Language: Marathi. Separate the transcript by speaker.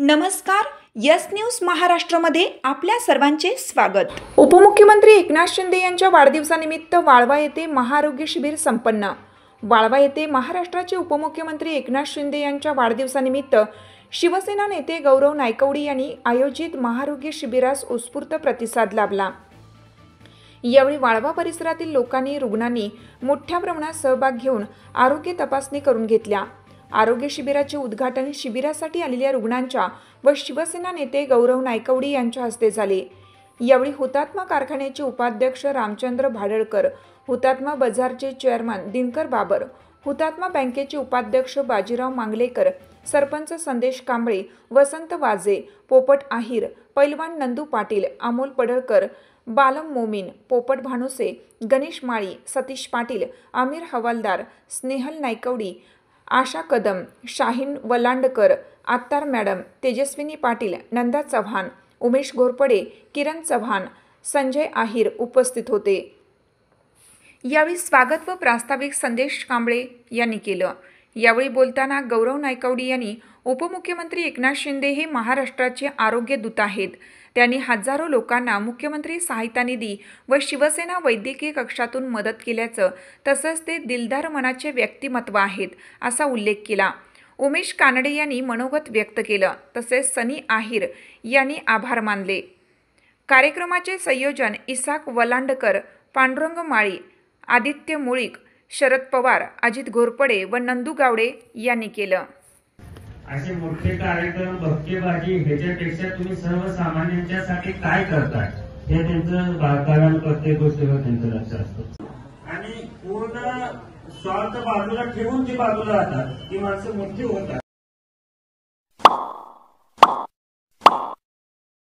Speaker 1: नमस्कार, यस न्यूज महाराष्ट्रामध्ये आपल्या सर्वांचे स्वागत। उपमुख्यमंत्री एकनाथ शिंदे यांच्या वाढदिवसानिमित्त वाळवा येथे महाआरोग्य शिबिर संपन्न। वाळवा येथे महाराष्ट्राचे उपमुख्यमंत्री एकनाथ शिंदे यांच्या वाढदिवसानिमित्त शिवसेना नेते गौरव नायकवडी यांनी आयोजित महाआरोग्य शिबिरास उत्स्फूर्त प्रतिसाद लाभला। यावेळी वाळवा परिसरातील लोकांनी रुग्णांनी मोठ्या प्रमाणात सहभाग घेऊन आरोग्य तपासणी करून घेतल्या। आरोग्य शिबिराचे उद्घाटन शिबिरासाठी आलेल्या रुग्णांच्या व शिवसेना नेते गौरव नायकवडी यांच्या हस्ते झाले। यावेळी हुतात्मा कारखान्याचे उपाध्यक्ष रामचंद्र भाडळकर, हुतात्मा बाजारचे चेअरमन दिनकर बाबर, हुतात्मा बँकेचे उपाध्यक्ष बाजीराव मांगलेकर, सरपंच संदेश कांबळे, वसंत वाजे, पोपट आहिर, पैलवान नंदू पाटील, अमोल पडळकर, बालम मोमीन, पोपट भानुसे, गणेश माळी, सतीश पाटील, आमिर हवालदार, स्नेहल नायकवडी, आशा कदम, शाहीन वलांडकर, आत्तार मॅडम, तेजस्विनी पाटील, नंदा चव्हाण, उमेश घोरपडे, किरण चव्हाण, संजय आहिर उपस्थित होते। यावेळी स्वागत व प्रास्ताविक संदेश कांबळे यांनी केलं। यावेळी बोलताना गौरव नायकवडी यांनी उपमुख्यमंत्री एकनाथ शिंदे हे महाराष्ट्राचे आरोग्य दूत आहेत। त्यांनी हजारो लोकांना मुख्यमंत्री सहायता निधी व शिवसेना वैद्यकीय कक्षातून मदत केल्याचं, तसंच ते दिलदार मनाचे व्यक्तिमत्व आहेत असा उल्लेख केला। उमेश कानडे यांनी मनोगत व्यक्त केलं, तसेच सनी आहिर यांनी आभार मानले। कार्यक्रमाचे संयोजन इसाक वलांडकर, पांडुरंग माळी, आदित्य मुळीक, शरद पवार, अजित घोरपडे व नंदू गावडे यांनी केलं।
Speaker 2: असे मोठे कार्यक्रम भक्तीभागी ह्याच्यापेक्षा तुम्ही सर्वसामान्यांच्यासाठी काय करताय हे त्यांचं बाळकाला प्रत्येक गोष्टीवर त्यांचं लक्ष असतं। आणि पूर्ण स्वार्थ बाजूला ठेवून जी बाजूला राहतात ती माणसं मोठी होतात।